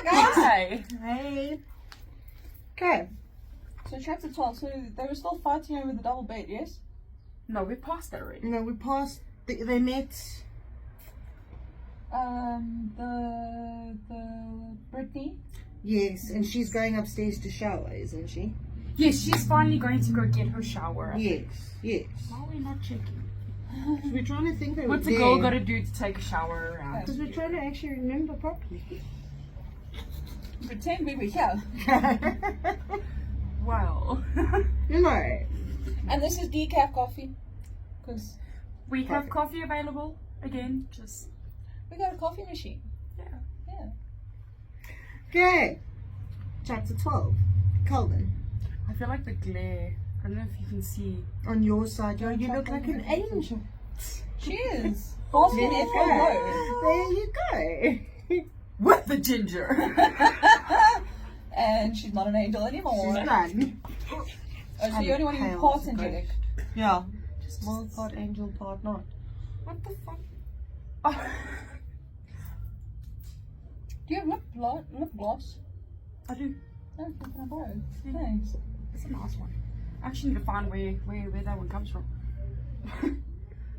guys. Hey. Okay. So chapter 12. So they were still fighting over the double bed, yes? No, we passed that already. No, we passed. They met. The Brittany. Yes, and she's going upstairs to shower, isn't she? Yes, she's finally going to go get her shower. Yes. Why are we not checking? We're trying to think of What's a girl got to do to take a shower around? Because we're trying to actually remember properly. Pretend we were here. Well, No. And this is decaf coffee. Because we have coffee available again. Just we got a coffee machine. yeah. Okay. Chapter 12. Calvin. I feel like the glare. I don't know if you can see. On your side, you look like an angel. She is. Basking There in for a glow. you go. With the ginger. And she's not an angel anymore. She's done. Oh, so you only want to be part angelic. Yeah. Small part angel, part not. What the fuck? Oh. Do you have lip gloss? I do. No, can I borrow? Thanks. It's a nice one. I actually need to find where that one comes from.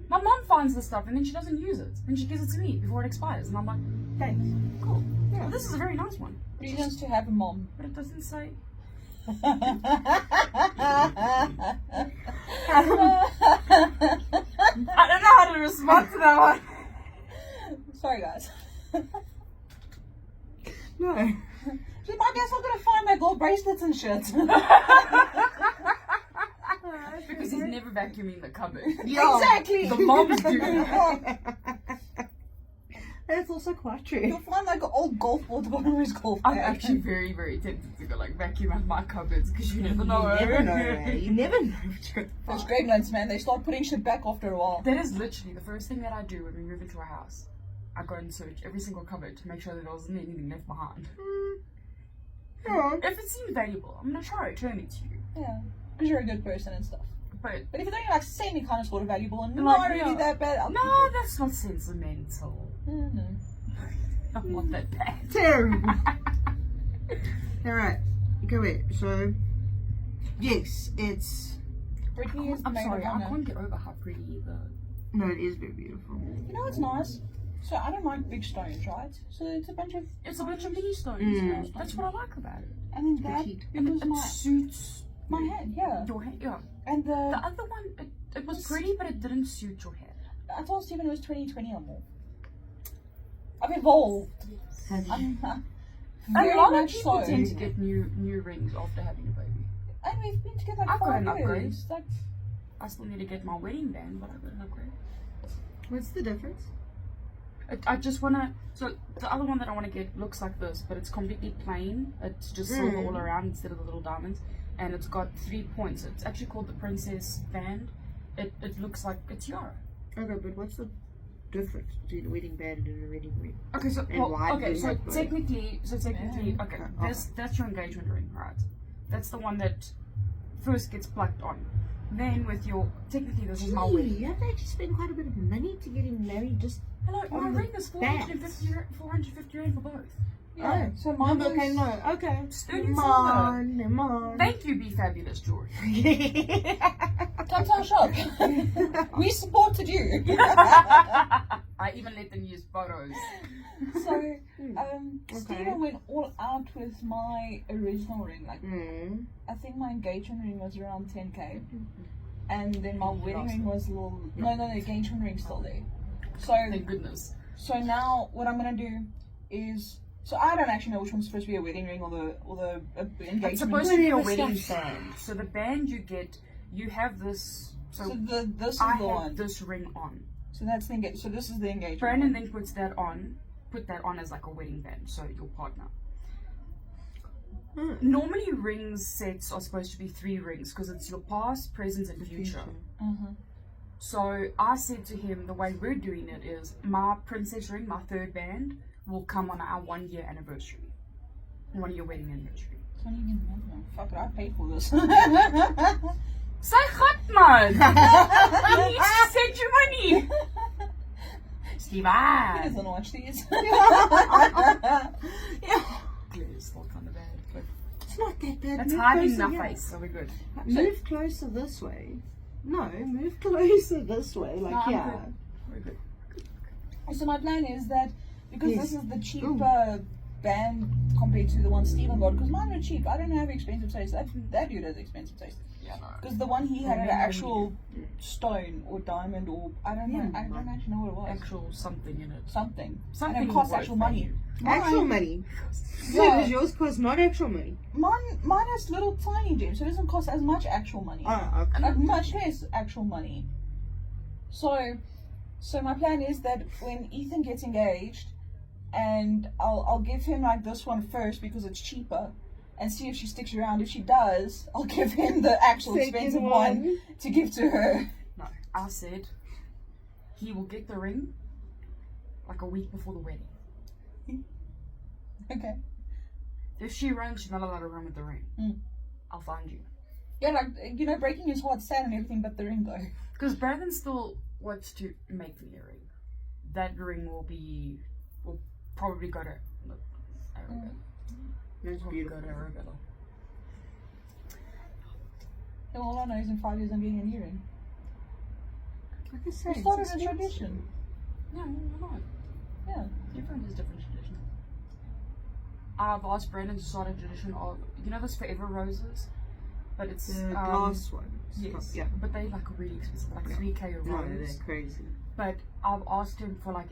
My mom finds this stuff and then she doesn't use it. And she gives it to me before it expires. And I'm like, thanks. Cool. Yeah. Well, this is a very nice one. Reasons to have a mom. But it doesn't say. I I don't know how to respond to that one. Sorry, guys. No. She might be still gonna find my gold bracelets and shit. Because he's never vacuuming the cupboard. Yeah. Exactly. The moms do. That's also quite true. You'll find like an old golf ball at the bottom of his golf I'm bag. actually very, very tempted to go like vacuum out my cupboards because you never know. You never know. You never know what you're Those gremlins, man, they start putting shit back after a while. That is literally the first thing that I do when we move into a house. I go and search every single cupboard to make sure that there wasn't anything left behind. Yeah. If it seems valuable, I'm gonna try to return it to you. Yeah, because you're a good person and stuff. But But if it's only like semi kind of sort of valuable and Like, not really yeah. that bad, I'll no, that's not sentimental. keep it. No. I'm not that bad. Terrible. Alright. Go ahead. So, yes, it's. Brittany is the I'm maid sorry, of I honor. can't get over how pretty the. No, it is very beautiful. You know what's nice? So I don't like big stones, right? So it's a bunch of mini stones. Mm. Yeah. That's what I like about it. and then that Petite. it was It my suits head, yeah. your hair. Yeah. And The other one, it was pretty, but it didn't suit your hair. I told Stephen it was 2020 or more. I've evolved. I'm A very lot of much people so. tend to get new rings after having a baby. And we've been together like I've got 5 an upgrade. years. Like, I still need to get my wedding band, but I got an upgrade. What's the difference? I just wanna. So the other one that I want to get looks like this, but it's completely plain. It's just silver all around instead of the little diamonds, and it's got 3 points. It's actually called the princess band. It looks like a tiara. Okay, but what's the difference between a wedding band and a wedding ring? Okay, so And why do you so have both? technically, Yeah. okay, that's your engagement ring, right? That's the one that first gets plucked on. Then with your technically this is my wedding. You have to actually spend quite a bit of money to getting married. Just Hello, my on the ring is 450 rand for both. yeah. So mine was, okay, no, okay. Sterling Come on, come on. Thank you, Be Fabulous Jewelry. come to our shop. We supported you. I even let them use photos. So, Stephen went all out with my original ring. Like, I think my engagement ring was around 10k, and then my wedding ring was a little. No, the engagement ring's still there. So, Thank goodness. so now what I'm gonna do is. So I don't actually know which one's supposed to be a wedding ring or the engagement. It's supposed to be a Whatever wedding stuff. band. So the band you get, you have this. So, So this is I the have one. this ring on. So that's the engagement. So this is the engagement. Brandon then puts that on. Put that on as like a wedding band. So your partner. Normally rings sets are supposed to be 3 rings because it's your past, present, and future. So I said to him, the way we're doing it is my princess ring, my 3rd band, will come on our 1-year anniversary. 1-year wedding anniversary. So you can remember. Fuck it, I paid for this. Say gat man! You need to send you money! Steve, He doesn't watch these. Yeah. that bad. It's Move hiding closer in our here. face, so we're good. Move closer this way. No, move closer this way. Like, No, I'm yeah. good. We're good. So my plan is that because Yes. this is the cheaper band compared to the one Steven got, because mine were cheap. I don't have expensive taste. That dude has expensive taste. Yeah, no. Because the one he had an actual stone or diamond or I don't know. I don't actually know what it was. Actual something in it. Something. Something And it cost worth actual money. Actual Mine- money. Yeah. Yeah, because yours costs not actual money. Mine has little tiny gems, so it doesn't cost as much actual money. Oh, okay. Like much less actual money. So my plan is that when Ethan gets engaged, and I'll give him like this one first because it's cheaper, and see if she sticks around. If she does, I'll give him the actual Second expensive one to give to her. No, I said he will get the ring like a week before the wedding. Okay. If she runs, she's not allowed to run with the ring. I'll find you. Yeah, like breaking his heart sad and everything, but the ring though. Because Brandon still wants to make me a ring. That ring will probably go to Arabella. That's Probably beautiful. go to Arabella. And all I know is in 5 years I'm getting a new ring. Like I say, We started it's a tradition. No, we're not. Yeah. Everyone has different tradition. I've asked Brandon to start a tradition of, those forever roses? But it's the glass ones. yes, Yeah. but they like really expensive, like 3K a No, rose. they're crazy. But I've asked him for like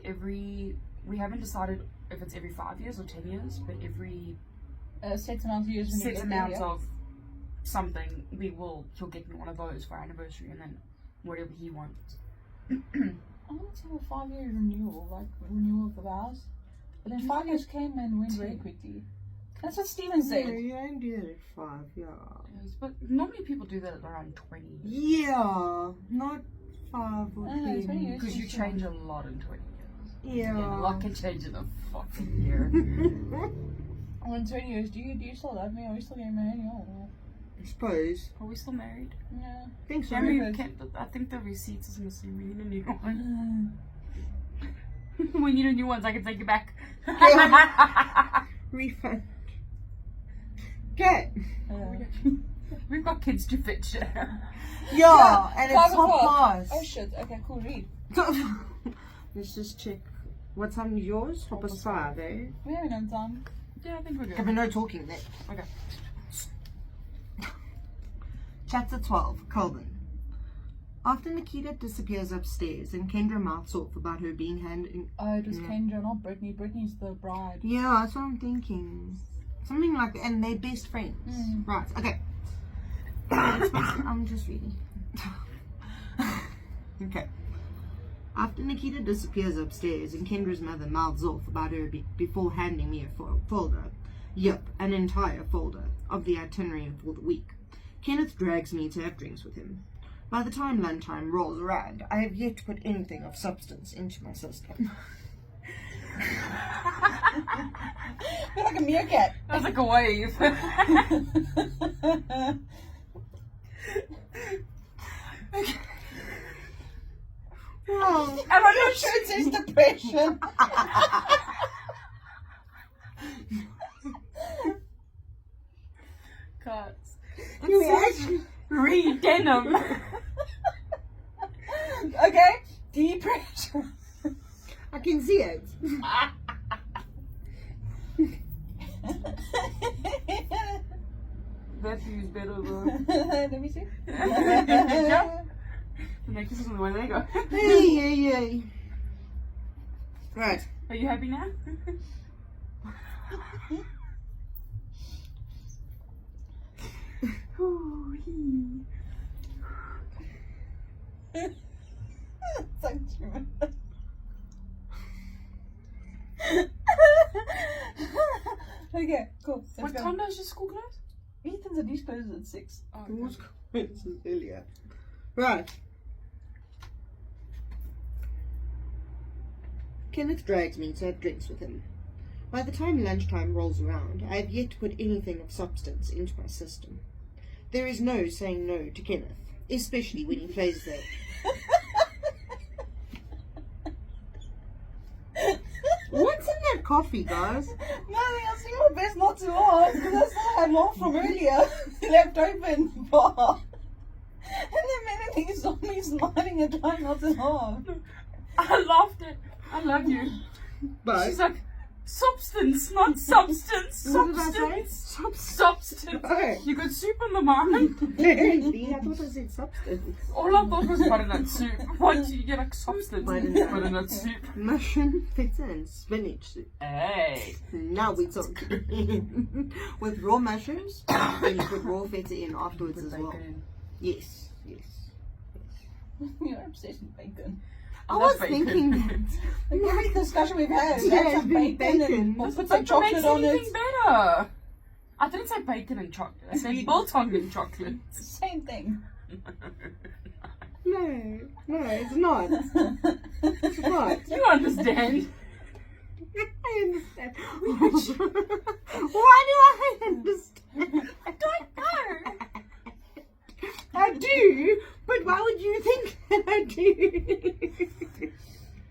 we haven't decided if it's every 5 years or 10 years, but every Set amount of years when you set get amount there, yeah. of something, he'll get me one of those for our anniversary, and then whatever he wants. I wanted to have a 5-year renewal, like renewal of the vows. But then 5 years came and went very quickly. That's what Steven Yeah, said. you don't do that at 5, yeah. Yes, but normally people do that at around 20 years. Yeah, not 5 or 20 10. years. Because you change a lot in 20 years. Yeah. Yeah, a lot can change in a fucking year. Oh, in 20 years, do you still love me? Are we still getting married? Oh, I suppose. Are we still married? yeah. I think so. Can we, Yes. I think the receipts is missing. We need a new one. We need a new one so I can take it back. Refund. Okay. We've got kids to fetch. Yeah, and it's 5 half o'clock. past. Oh shit, okay, cool, read. Let's just check. What time is yours? 5:05, eh? We haven't done time. Yeah, I think we're good. Okay, but no talking then. Okay. Chapter 12, Colvin. After Nikita disappears upstairs and Kendra mouths off about her being handed... Oh, it was Kendra, not Brittany. Brittany's the bride. Yeah, that's what I'm thinking. Something like... And they're best friends. Right, okay. I'm just reading. Okay. After Nikita disappears upstairs and Kendra's mother mouths off about her before handing me a folder. Yep, an entire folder of the itinerary for the week. Kenneth drags me to have drinks with him. By the time lunchtime rolls around, I have yet to put anything of substance into my system. You're like a meerkat. That's like a wave. Oh, I'm not sure it says depression. Cuts. you actually... Read denim. Okay? Depression. I can see it. That view's better though. Let me see. Yeah. The necklace is on the way. There you go. Hey. Right. Are you happy now? It's like 2 minutes. Okay, cool. Let's What go. time does your school close? Ethan's at least closes at 6. Oh, Who's comments earlier? Right. Kenneth drags me to have drinks with him. By the time lunchtime rolls around, I have yet to put anything of substance into my system. There is no saying no to Kenneth, especially when he plays that. What's in that coffee, guys? Nothing, I'll see my best not to laugh because I still that laugh from earlier left open bar. And then Melanie saw me smiling and trying not to laugh. I laughed at. I love you. But She's like, substance, not substance. what did I say? Substance. Substance. Oh. You got soup on the mind. Apparently, I thought I said substance. All I thought was butternut soup. Why do you get like substance? Butternut soup. Mushroom, feta, and spinach soup. Hey. Now we talk. With raw mushrooms, and you put raw feta in afterwards as well. Yes, yes. You're obsessed with bacon. I was thinking that. Every discussion we've had, Yeah, add some bacon and we'll put some chocolate makes on anything it. better. I didn't say bacon and chocolate. I said biltong and chocolate. Same thing. No, it's not. It's not. You understand? I understand. Why do I understand? I don't know. I do, but why would you think that I do?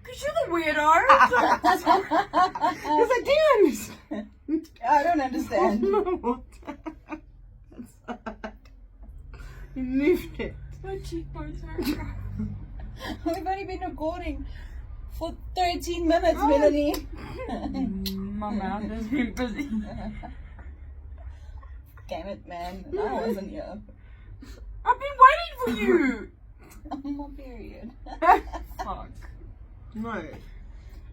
Because you're the weirdo. Because I do understand. I don't understand. No. That's sad. You moved it. My cheekbones hurt. We've only been recording for 13 minutes, Oh. Melanie. My mouth has been busy. Damn it, man. I wasn't here. I've been waiting for you. On my period. Fuck. No.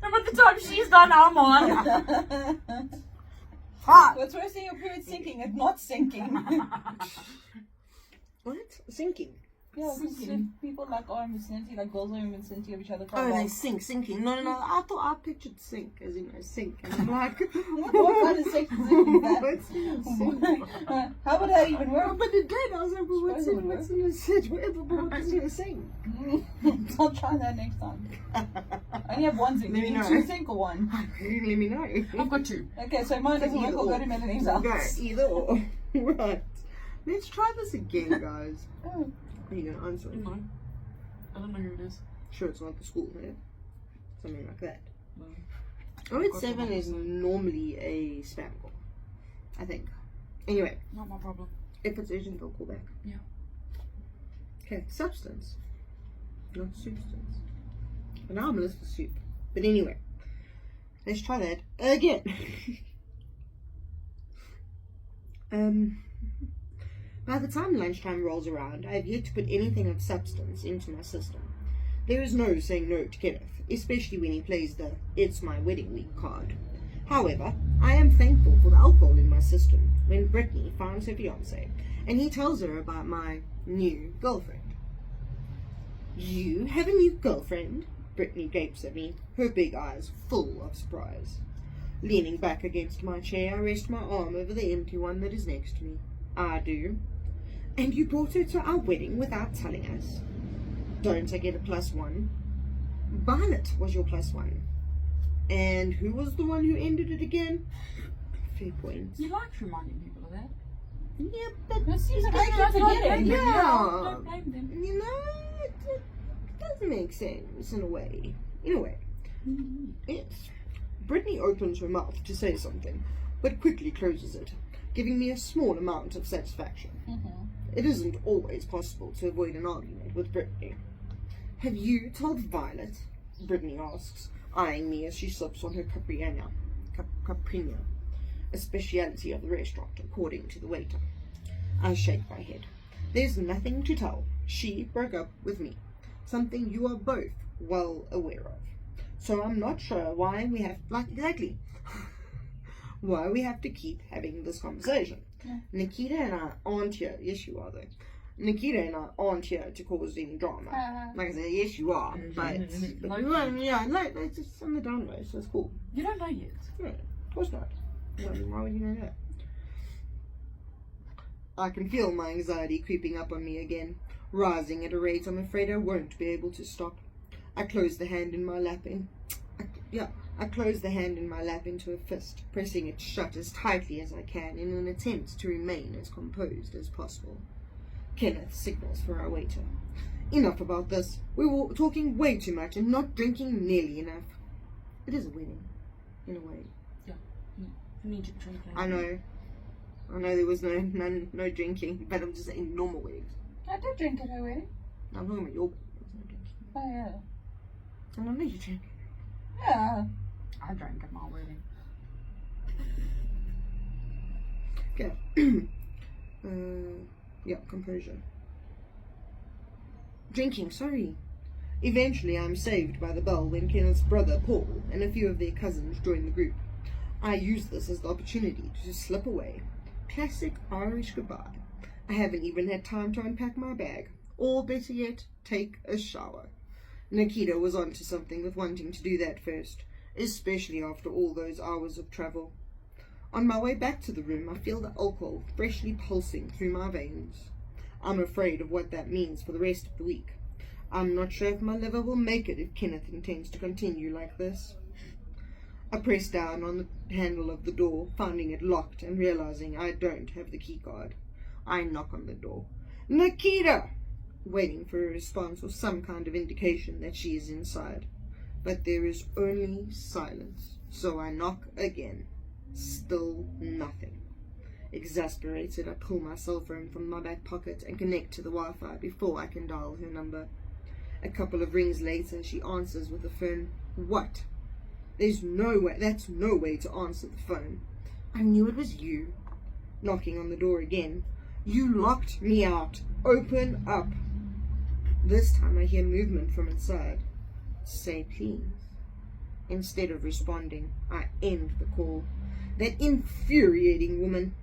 And by the time she's done, I'm on. Fuck. What's worse than your period sinking? It's not sinking. What? Sinking. Yeah, because people like are in vicinity, like girls are in vicinity of each other. Oh, they sinking. No. I thought I pictured sink, as in I sink. And I'm like, What kind of sinking is What's in a sink? that? How would that even Oh, work? but it did. I was like, well, what's in a sink? What's in a sink? I'll try that next time. I only have one sink. Let You me need know. two sink or one? Let me know. I've got two. Okay, so mine doesn't work. I'll go to Melanie's house. Go, either or. Right. Let's try this again, guys. Oh. Are you going to answer it? No. I don't know who it is. Sure, it's not the school, eh? Something like that. No. 087 is normally a spam call, I think. Anyway, Not my problem. if it's urgent, they'll call back. Yeah. Okay, substance, not substance. And now I'm a list of soup. But anyway, let's try that again. By the time lunchtime rolls around, I have yet to put anything of substance into my system. There is no saying no to Kenneth, especially when he plays the "It's my wedding week" card. However, I am thankful for the alcohol in my system when Brittany finds her fiancé, and he tells her about my new girlfriend. "You have a new girlfriend?" Brittany gapes at me, her big eyes full of surprise. Leaning back against my chair, I rest my arm over the empty one that is next to me. "I do." "And you brought her to our wedding without telling us?" "Don't I get a +1? Violet was your +1. And who was the one who ended it again?" Fair point. You like reminding people of that. Yeah, but That seems like I keep Don't blame forgetting. them. Yeah. Don't blame them. you know, it doesn't make sense in a way. Yes. Brittany opens her mouth to say something, but quickly closes it, giving me a small amount of satisfaction. It isn't always possible to avoid an argument with Brittany. "Have you told Violet?" Brittany asks, eyeing me as she sips on her caipirinha, a speciality of the restaurant, according to the waiter. I shake my head. "There's nothing to tell. She broke up with me, something you are both well aware of. So I'm not sure why we have, why we have to keep having this conversation. Nikita and I aren't here." Yes, you are, though. "Nikita and I aren't here to cause any drama." Like I said, yes, you are, but it's just on the down low, so it's cool. You don't know yet. No, of course not. Why would you know that? I can feel my anxiety creeping up on me again, rising at a rate I'm afraid I won't be able to stop. I close the hand in my lap into a fist, pressing it shut as tightly as I can in an attempt to remain as composed as possible. Kenneth signals for our waiter. "Enough about this. We were talking way too much and not drinking nearly enough." It is a wedding, in a way. Yeah. You need to drink. I know. I know there was no drinking, but I'm just saying normal weddings. I did drink at her wedding. I'm talking about your wedding. There was no drinking. Oh, yeah. And I know you drink. Yeah. I drank at my wedding. Okay. Yeah, composure. Drinking, sorry. Eventually, I'm saved by the bell when Kenneth's brother, Paul, and a few of their cousins join the group. I use this as the opportunity to slip away. Classic Irish goodbye. I haven't even had time to unpack my bag, or better yet, take a shower. Nikita was onto something with wanting to do that first, especially after all those hours of travel. On my way back to the room, I feel the alcohol freshly pulsing through my veins. I'm afraid of what that means for the rest of the week. I'm not sure if my liver will make it if Kenneth intends to continue like this. I press down on the handle of the door, finding it locked and realizing I don't have the key card. I knock on the door. Nikita! Waiting for a response or some kind of indication that she is inside. But there is only silence, so I knock again. Still nothing. Exasperated, I pull my cell phone from my back pocket and connect to the Wi-Fi before I can dial her number. A couple of rings later, she answers with a firm, "What?" That's no way to answer the phone. I knew it was you. Knocking on the door again. You locked me out. Open up. This time I hear movement from inside. Say please. Instead of responding, I end the call. That infuriating woman.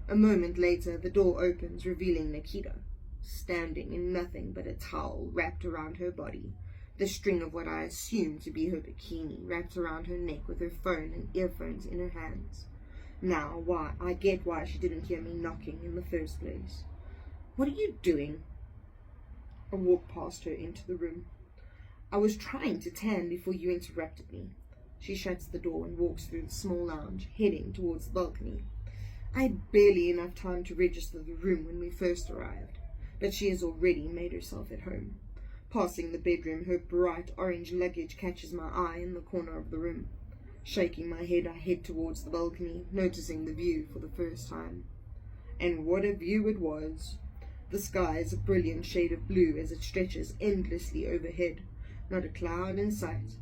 A moment later, the door opens, revealing Nikita, standing in nothing but a towel wrapped around her body, the string of what I assume to be her bikini wrapped around her neck with her phone and earphones in her hands. Now, I get why she didn't hear me knocking in the first place. What are you doing? I walked past her into the room. I was trying to tan before you interrupted me. She shuts the door and walks through the small lounge, heading towards the balcony. I had barely enough time to register the room when we first arrived, but she has already made herself at home. Passing the bedroom, her bright orange luggage catches my eye in the corner of the room. Shaking my head, I head towards the balcony, noticing the view for the first time. And what a view it was! The sky is a brilliant shade of blue as it stretches endlessly overhead, not a cloud in sight.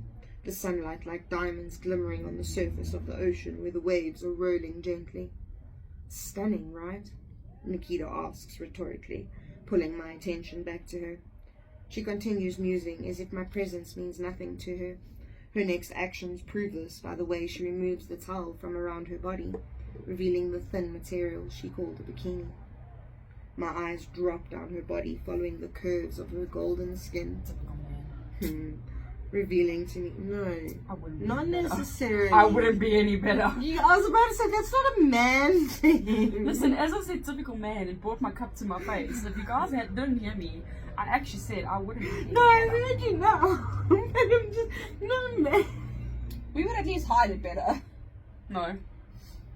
The sunlight like diamonds glimmering on the surface of the ocean where the waves are rolling gently. Stunning, right? Nikita asks rhetorically, pulling my attention back to her. She continues musing as if my presence means nothing to her. Her next actions prove this by the way she removes the towel from around her body, revealing the thin material she called a bikini. My eyes drop down her body, following the curves of her golden skin. Revealing to me, no, I wouldn't not be necessarily. I wouldn't be any better. I was about to say, that's not a man thing. Listen, as I said, typical man, it brought my cup to my face. If you guys didn't hear me, I actually said I wouldn't be any No, I better. heard you now. But I'm just, no, man. We would at least hide it better. No.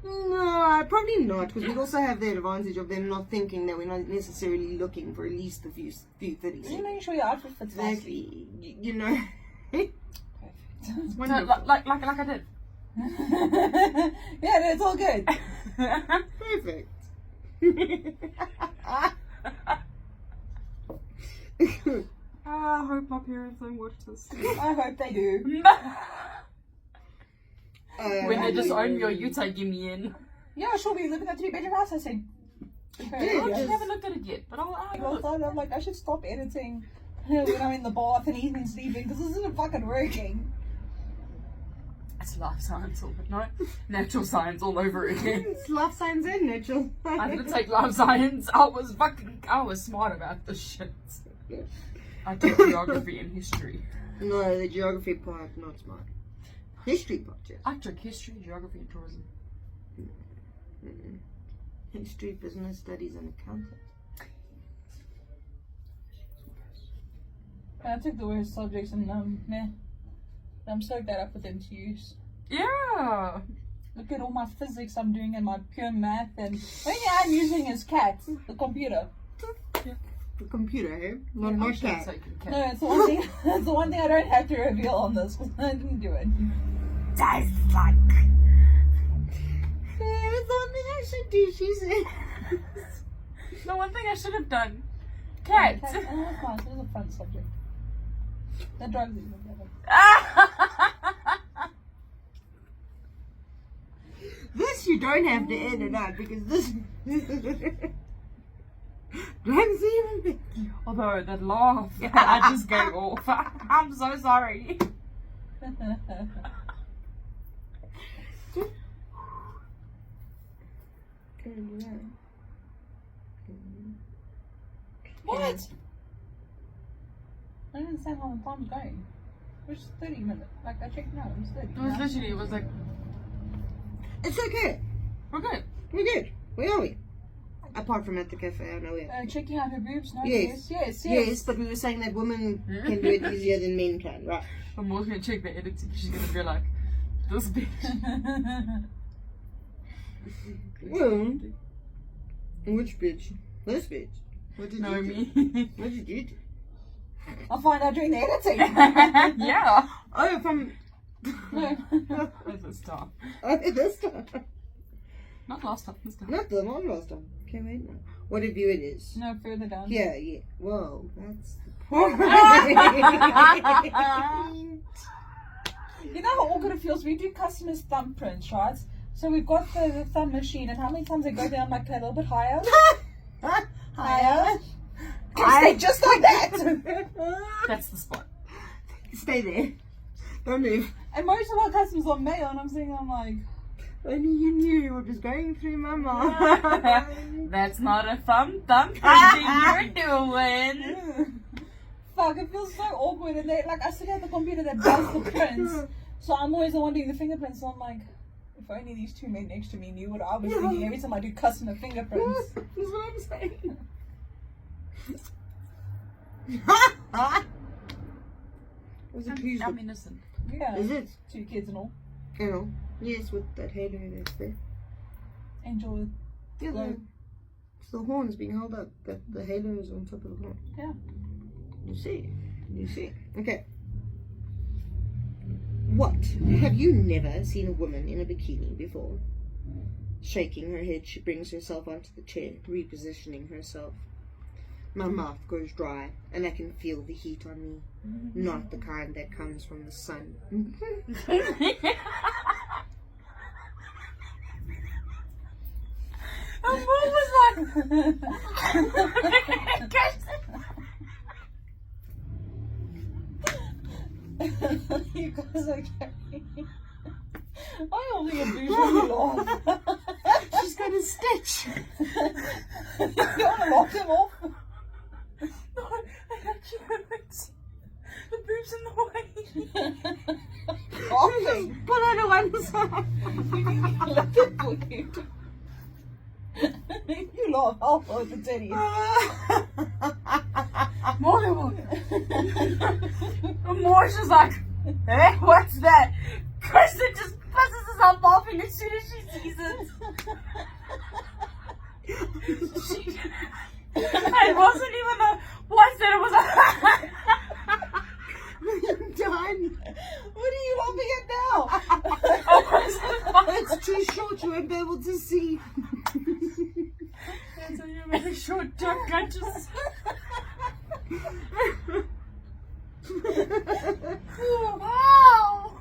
No, probably not, because we also have the advantage of them not thinking that we're not necessarily looking for at least a few 30 Just seconds. making sure your outfit fits nicely. Exactly. You know. Perfect. It's No, wonderful. like I did. Yeah, no, it's all good. Perfect. I hope my parents don't watch this. I hope they do. When they disown you, you taking me in. Yeah, sure, we live in a 3-bedroom house, I said. I Yes. haven't looked at it yet, but I'm like, I should stop editing when I'm in the bath and he's been sleeping because this isn't fucking working. It's life science, but no, natural science all over again. It's life science and natural. I didn't take life science. I was smart about this shit. I took geography and history. No, the geography part, not smart. History part, yes. I took history, geography, and tourism. Mm-mm. History, business studies, and accounting. I took the worst subjects and meh. I'm so glad I put them to use. Yeah. Look at all my physics I'm doing and my pure math, and only I'm using is CAT, the computer. The computer, eh? Not I'm not sure cat. it's taken care No, it's the one thing. It's the one thing I don't have to reveal on this because I didn't do it. That's like. It's the one thing I I should do, she said. The one thing I should have done. Cat. Oh, that's nice. It was a fun subject. The drugs is not better. This you don't have to edit out because this. Drugs even better. Although that laugh, I just go off. I'm so sorry. What? I don't understand how the time's going. Which is 30 minutes. Like, I checked now, it was 30. It was literally, it was like, It's okay. we're good. We're good. Where are we? Apart from at the cafe, I know we are. Checking out her boobs? No, Yes. Yes, but we were saying that women can do it easier than men can, right? I'm also gonna check the editing. She's gonna be like, this bitch. Well, which bitch? This bitch. What did No, you me. do? What did you do? I'll find out during the editing. Yeah. Oh, from... No. This time. Oh, this time. Not last time, this time. Not the one last time. Okay, wait now. What a view it is. No, further down. Yeah, yeah. Whoa, that's the point. You know how awkward it feels? We do customers' thumbprints, right? So we've got the thumb machine, and how many times they go down like a little bit higher? Higher. Stay just like that. That's the spot. Stay there. Don't move. And most of our customers are male, and I'm like, Only you knew what was going through my mind. That's not a thing you're doing. fuck, it feels so awkward. And they, like, I sit at the computer that does the prints, so I'm always the one doing the fingerprints. So I'm like, if only these two men next to me knew what I was thinking every time I do customer fingerprints. That's what I'm saying. Was it please? I'm innocent. Yeah. Is it? 2 kids and all. You know, yes, with that halo that's there. Angel with Yeah, glow. it's the horns being held up. The halo is on top of the horn. Yeah. You see? You see? Okay. What? Have you never seen a woman in a bikini before? Shaking her head, she brings herself onto the chair, repositioning herself. My mouth goes dry, and I can feel the heat on me. Not the kind that comes from the sun. And Mom was like, You guys are kidding. I only abuse when you laugh. She's got a stitch. You want to lock them off? no, it actually hurts. The boob's in the way. Laughing. Pull her to one side. Look at you. You laugh, I'll hold the teddy. More, she's like, hey, what's that? Kristen just buzzes herself laughing as soon as she sees it. It wasn't even a what's that? It was a I'm done. What are you laughing at now? It's too short, you won't be able to see. That's a really short joke. I just. Wow!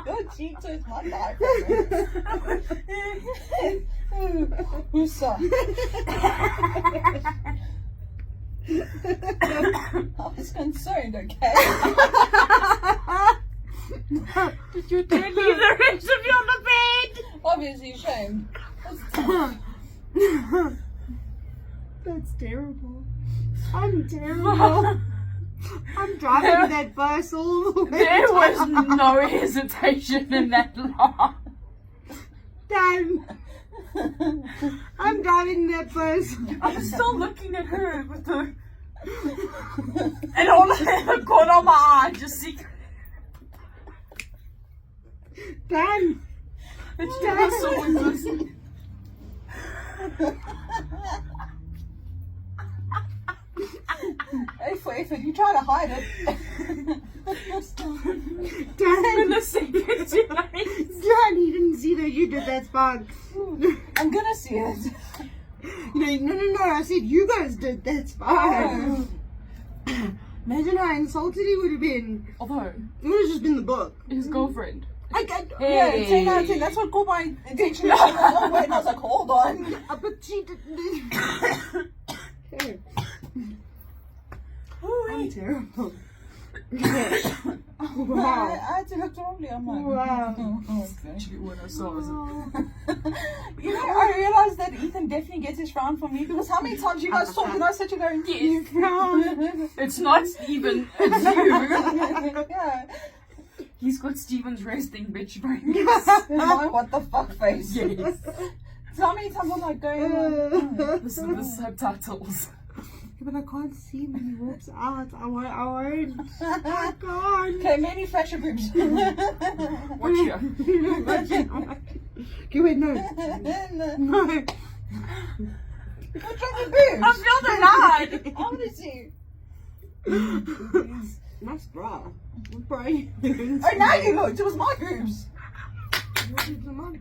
Your cheek touched my diaphragm. Who's I was concerned, okay? Did you tell me the rest of you on the bed? Obviously ashamed. That's terrible. I'm terrible. I'm driving that bus all the way. There was no hesitation in that laugh. Damn. I'm driving that bus. I'm still looking at her with the. And all of the corner of my eye just see. Damn. And she was so listening. Hey, for effort, you try to hide it. Damn. In the second tonight. Dad, he didn't see the you did. That's fine. I'm gonna see it. No. I said you guys did. That's fine. Imagine how insulted he would have been. Although, It would have just been the book. his girlfriend. Yeah, 10 out of 10. That's what caught my attention. Wait, I was like, hold on. But she didn't. Okay. I'm terrible. Wow. I had to look normally. I'm like, Wow. Actually, when I saw it. You know, I realized that Ethan definitely gets his frown from me because how many times you guys talk and I sit you going, yes. It's not Steven, it's you. Yeah. He's got Steven's resting bitch brain. My what the fuck face. Yes. So how many times I'm like going, Listen to the subtitles. But I can't see when he walks out. I won't. I can't. okay, maybe flash your boobs. Watch you. Okay, wait, no. What's No. wrong with boobs? I feel denied. I want to see. Nice bra. What bra are you doing? Oh, now you looked. It was my boobs. What is the mother?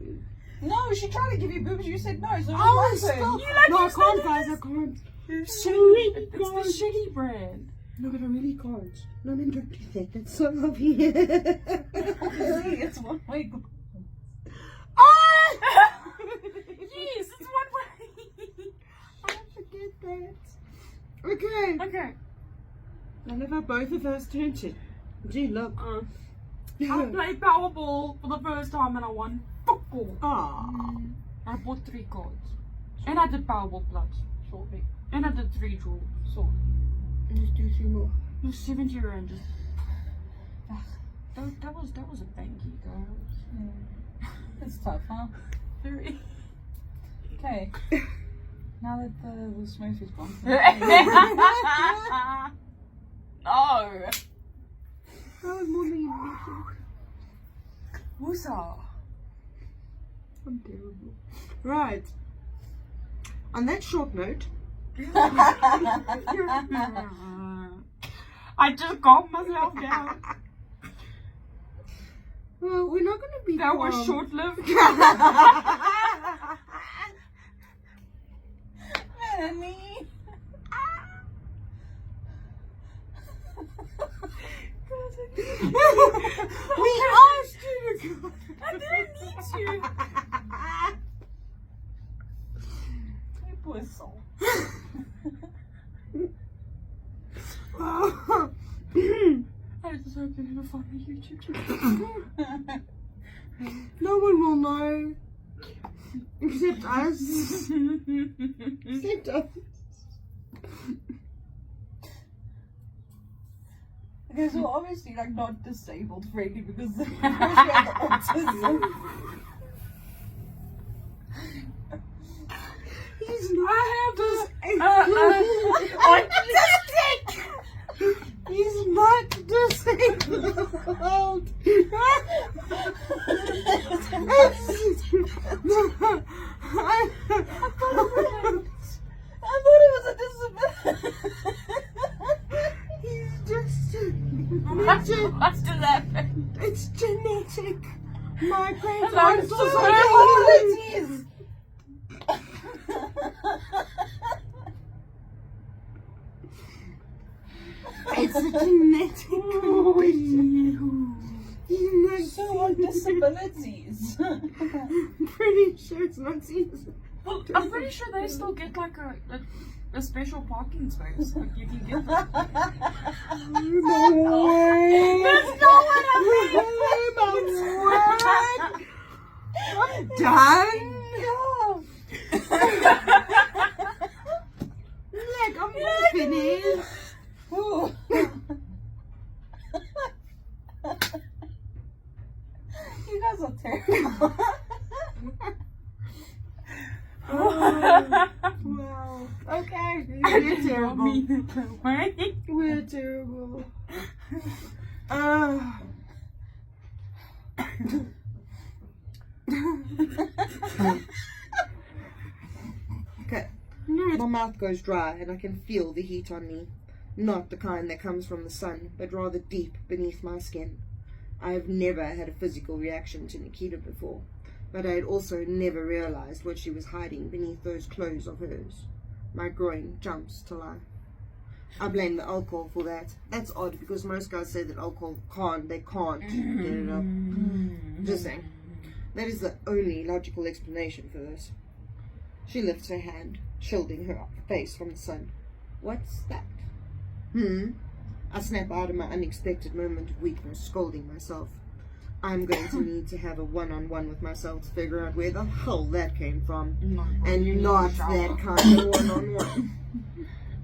No, she tried to give you boobs. You said no. So it was Oh, my stop. turn. No, I can't, guys. I can't. It's Shitty. the shitty brand. No, but I really can't. No, then don't do that. That's so obvious. See, it's one way. Ah! Yes, it's one way. I forget that. Okay. Okay. I love how both of us turned it. Gee, look. I played Powerball for the first time and I won football. Aww. I bought 3 cards. And I did Powerball Plus shortly. And I did 3 draws. So Just do 3 more. it was 70 rand. Just that was a banky, guys. It's tough, huh? Very. Okay. Now that the Smurf is gone. No. That was more than you mentioned. Woosah. I'm terrible. Right. On that short note, I just calmed myself down. well, we're not going to be That was short lived. Melanie. We asked you to go. I didn't need to. You poor soul. I just hope they never find my YouTube channel. No one will know. Except us. Except us. Okay, so obviously like not disabled friendly because we have autism. He's not Autistic. He's not disabled. I thought it was a disability. He's just What's just happened? it's genetic. My great Hello, aunt was Disabilities. It's a genetic condition. So what disabilities? I'm pretty sure it's not seen as Well, I'm pretty sure they still get like a special parking space. Like you can get that. no way. That's not what I meant. I'm done. Like, I'm not finished. Ooh. You guys are terrible. Wow. Okay. We're terrible. We're terrible. Okay. My mouth goes dry and I can feel the heat on me. Not the kind that comes from the sun, but rather deep beneath my skin. I have never had a physical reaction to Nikita before, but I had also never realized what she was hiding beneath those clothes of hers. My groin jumps to life. I blame the alcohol for that. That's odd because most guys say that alcohol can't get it up. Just saying. That is the only logical explanation for this. She lifts her hand, shielding her face from the sun. What's that? I snap out of my unexpected moment of weakness, scolding myself. I'm going to need to have a one-on-one with myself to figure out where the hell that came from. And not that kind of one-on-one.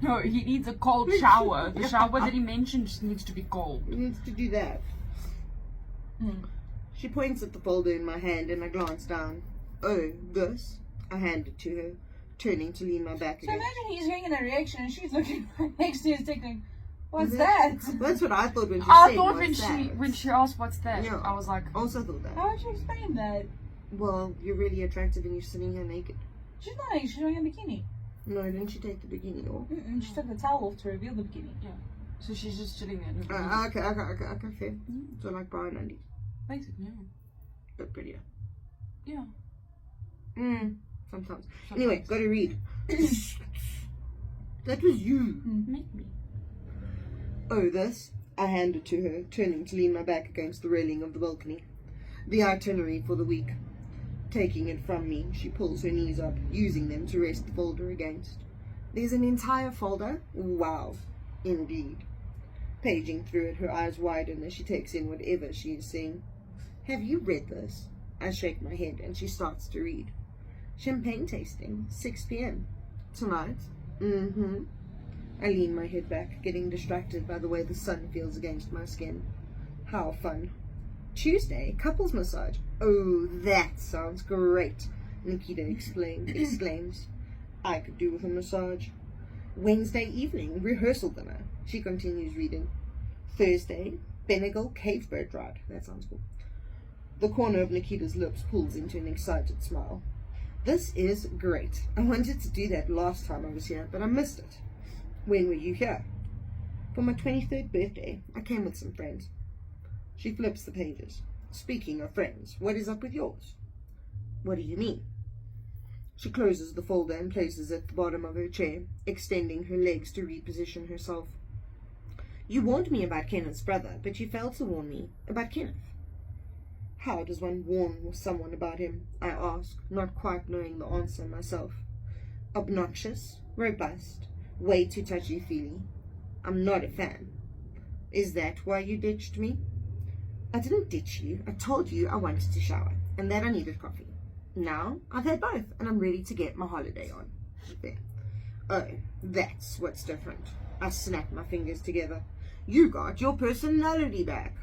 No, he needs a cold shower. The shower that he mentioned just needs to be cold. He needs to do that. She points at the folder in my hand and I glance down. Oh, this? I hand it to her, turning to lean my back So against. imagine he's getting a reaction and she's looking right next to his thinking, what's that? That's what I thought when she I said, thought "What's that?" when she asked what's that, Yeah. I was like, Also thought that. How would you explain that? Well, you're really attractive and you're sitting here naked. She's not naked, she's wearing a bikini. No, didn't she take the bikini off? She took the towel off to reveal the bikini. yeah. So she's just sitting there. Okay, fair. So like brown undies, Basically, yeah. but prettier. Yeah. Sometimes. Anyway, gotta read. That was you. Make me. Oh, this? I hand it to her, turning to lean my back against the railing of the balcony. The itinerary for the week. Taking it from me, she pulls her knees up, using them to rest the folder against. There's an entire folder? Wow. Indeed. Paging through it, her eyes widen as she takes in whatever she is seeing. Have you read this? I shake my head and she starts to read. Champagne tasting, 6 p.m. Tonight? I lean my head back, getting distracted by the way the sun feels against my skin. How fun. Tuesday, couples massage. Oh, that sounds great, Nikita exclaims. I could do with a massage. Wednesday evening, rehearsal dinner. She continues reading. Thursday, Bengal cave boat ride. That sounds cool. The corner of Nikita's lips pulls into an excited smile. This is great. I wanted to do that last time I was here, but I missed it. When were you here? For my 23rd birthday. I came with some friends. She flips the pages. Speaking of friends, what is up with yours? What do you mean? She closes the folder and places it at the bottom of her chair, extending her legs to reposition herself. You warned me about Kenneth's brother, but you failed to warn me about Kenneth. How does one warn someone about him? I ask, not quite knowing the answer myself. Obnoxious, robust, way too touchy-feely. I'm not a fan. Is that why you ditched me? I didn't ditch you. I told you I wanted to shower, and that I needed coffee. Now, I've had both, and I'm ready to get my holiday on. There. Oh, that's what's different. I snap my fingers together. You got your personality back.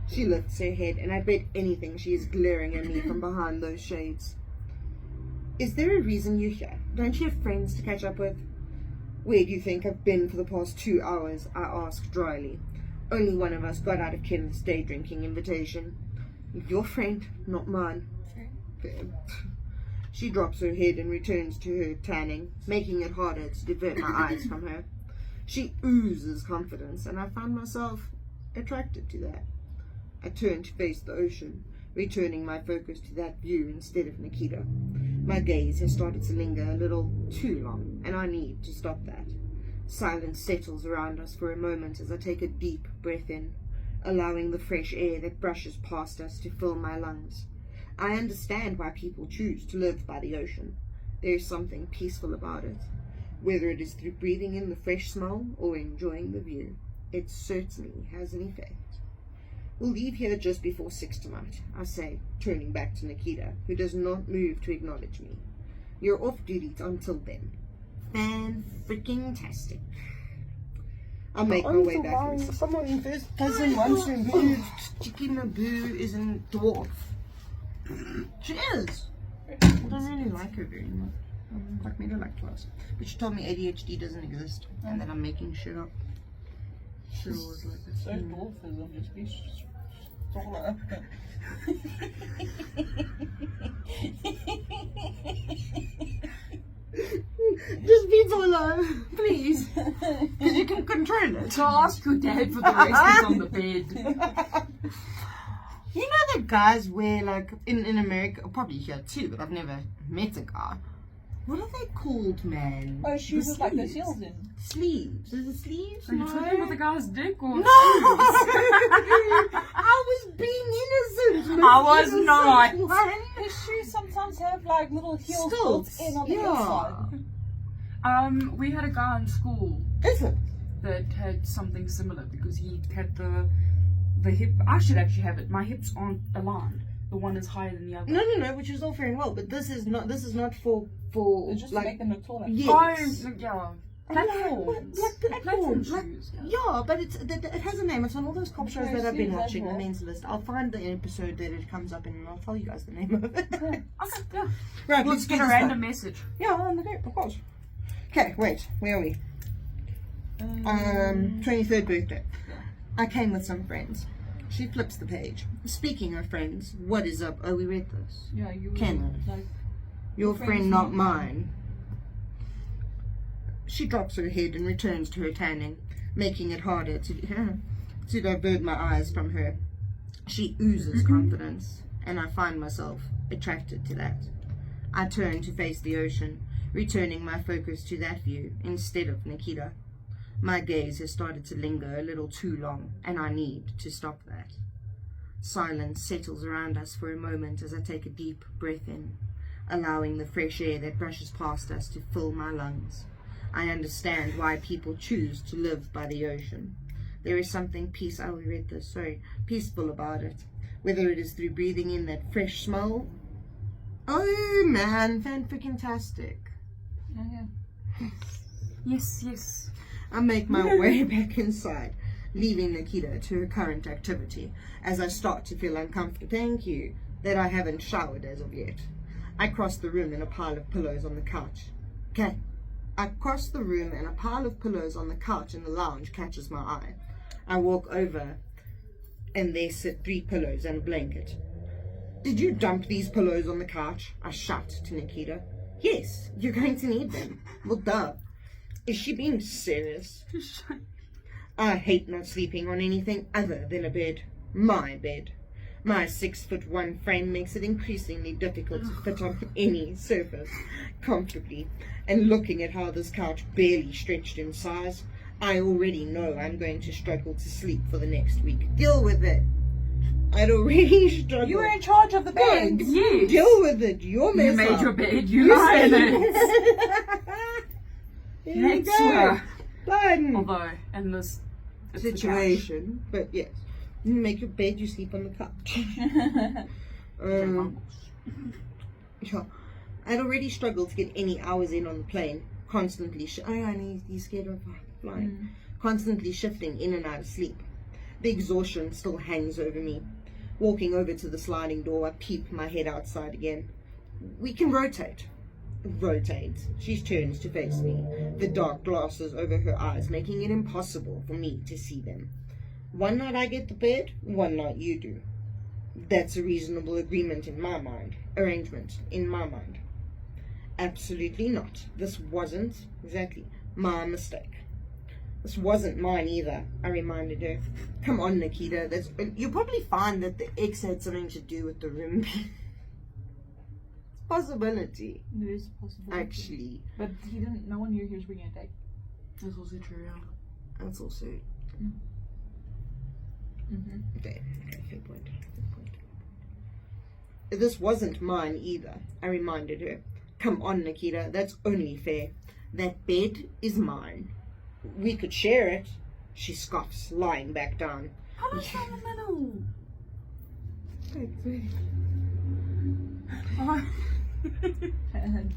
She lifts her head, and I bet anything she is glaring at me from behind those shades. Is there a reason you're here? Don't you have friends to catch up with? Where do you think I've been for the past 2 hours? I ask dryly. Only one of us got out of Kenneth's day drinking invitation. Your friend, not mine. Fair. She drops her head and returns to her tanning, making it harder to divert my eyes from her. She oozes confidence, and I find myself attracted to that. I turn to face the ocean, returning my focus to that view instead of Nikita. My gaze has started to linger a little too long, and I need to stop that. Silence settles around us for a moment as I take a deep breath in, allowing the fresh air that brushes past us to fill my lungs. I understand why people choose to live by the ocean. There is something peaceful about it. Whether it is through breathing in the fresh smell or enjoying the view, it certainly has an effect. We'll leave here just before 6 tonight, I say, turning back to Nikita, who does not move to acknowledge me. You're off duty until then. Fan-freaking-tastic. I'll make my way back inside. Someone in first person wants to move. Chicky Naboo is a dwarf. She is. I don't really like her very much. Like made her like twice. But she told me ADHD doesn't exist and that I'm making shit up. She was like this. So dwarfism, just be taller. Just be taller, please. Because you can control it. So ask your dad for the rest is on the bed. You know that guys wear, like, in America, probably here too, but I've never met a guy. What are they called, man? Oh, shoes with like the seals in. Sleeves. Is it sleeves? Are you talking about the guy's dick or? No! I was being innocent. I was not. His shoes sometimes have like little heels built Stilts. in on the inside. We had a guy in school Is it? that had something similar because he had the hip. I should actually have it. My hips aren't aligned. The one is higher than the other. No, which is all very well, but this is not for It's just like, to make them look taller. yes. Oh, yeah. Platforms. Like platforms. shoes. Yeah, but it has a name. It's on all those cop shows that I've been Shoes as watching, the well. men's list. I'll find the episode that it comes up in and I'll tell you guys the name of it. Okay, yeah. Right, Let's get a this random one. message. Yeah, on the group, of course. Okay, wait, where are we? 23rd birthday. I came with some friends. She flips the page. Speaking of friends, what is up? Oh, we read this. Yeah, you Cameron. like Your friend's friend, not not mine. She drops her head and returns to her tanning, making it harder to divert my eyes from her. She oozes confidence, and I find myself attracted to that. I turn to face the ocean, returning my focus to that view instead of Nikita. My gaze has started to linger a little too long, and I need to stop that. Silence settles around us for a moment as I take a deep breath in, allowing the fresh air that brushes past us to fill my lungs. I understand why people choose to live by the ocean. There is something peaceful about it, whether it is through breathing in that fresh smell. Oh man, fan-freaking-tastic. oh, yeah. Yes. I make my way back inside, leaving Nikita to her current activity, as I start to feel uncomfortable. Thank you, that I haven't showered as of yet. I cross the room and a pile of pillows on the couch. I cross the room and a pile of pillows on the couch in the lounge catches my eye. I walk over and there sit 3 pillows and a blanket. Did you dump these pillows on the couch? I shout to Nikita. Yes, you're going to need them. Well, duh. Is she being serious? I hate not sleeping on anything other than a bed. My bed. My 6'1" frame makes it increasingly difficult to fit on any surface comfortably. And looking at how this couch barely stretched in size, I already know I'm going to struggle to sleep for the next week. Deal with it. I'd already struggled. You were in charge of the bed. Yes. Deal with it. You're You messed made up. your bed. You lie in it. There you Next go. one. Fun Although, in this it's the couch. situation, but yes, you make your bed, you sleep on the couch. Yeah. I'd already struggled to get any hours in on the plane, constantly he's scared of flying. Constantly shifting in and out of sleep. The exhaustion still hangs over me. Walking over to the sliding door, I peep my head outside again. We can rotate. Rotates. She turns to face me, the dark glasses over her eyes making it impossible for me to see them. One night I get the bed, one night you do. That's a reasonable arrangement in my mind. Absolutely not. This wasn't exactly my mistake. This wasn't mine either, I reminded her. Come on, Nikita. You'll probably find that the ex had something to do with the room. Possibility. There is a possibility. Actually. But no one knew he was bringing a date. That's also true, yeah. That's also... Okay, fair point. This wasn't mine either, I reminded her. Come on, Nikita, that's only fair. That bed is mine. We could share it. She scoffs, lying back down. How much in the middle? Oh.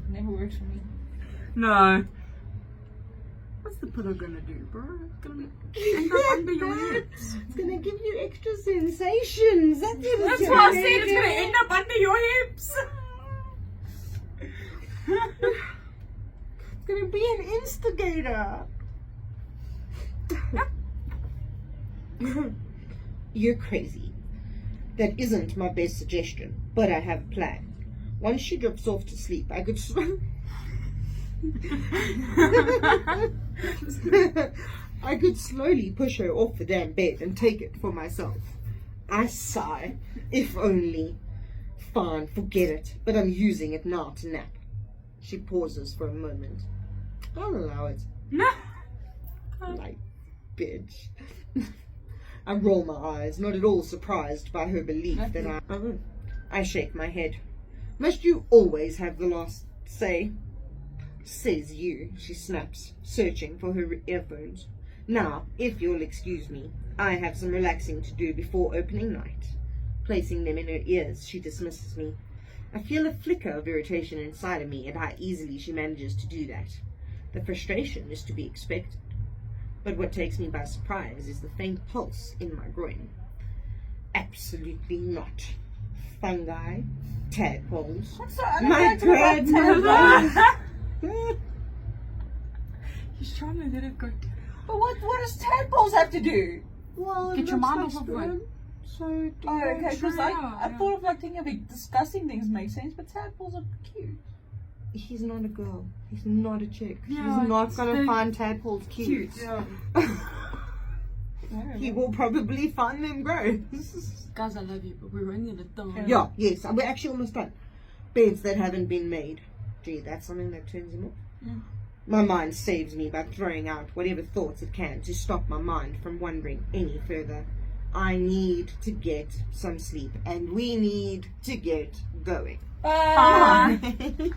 Never works for me. No. What's the pillow gonna do, bro? It's gonna end up under your hips. It's gonna give you extra sensations. That's what That's it's what I gonna said, it's do. gonna end up under your hips. It's gonna be an instigator. You're crazy. That isn't my best suggestion, but I have a plan. Once she drifts off to sleep, I could I could slowly push her off the damn bed and take it for myself. I sigh. If only. Fine, forget it. But I'm using it now to nap. She pauses for a moment. I'll allow it. No. Like, bitch. I roll my eyes, not at all surprised by her belief that I... Oh, I shake my head. Must you always have the last say? Says you, she snaps, searching for her earphones. Now, if you'll excuse me, I have some relaxing to do before opening night. Placing them in her ears, she dismisses me. I feel a flicker of irritation inside of me at how easily she manages to do that. The frustration is to be expected. But what takes me by surprise is the faint pulse in my groin. Absolutely not. Fungi, tadpoles, my grandmother. He's trying to let it go. But what does tadpoles have to do? Well, Get your mind off of sperm, so Oh, okay, because I Yeah. thought of like thinking of disgusting things make sense, but tadpoles are cute. he's not a girl. He's not a chick. Yeah, He's not it's gonna very find tadpoles cute. Yeah. He will probably find them gross. Guys, I love you, but we're running out of time. Yeah, yes, we're actually almost done. Beds that haven't been made. Gee, that's something that turns him off. Yeah. My mind saves me by throwing out whatever thoughts it can to stop my mind from wandering any further. I need to get some sleep, and we need to get going. Bye. Bye.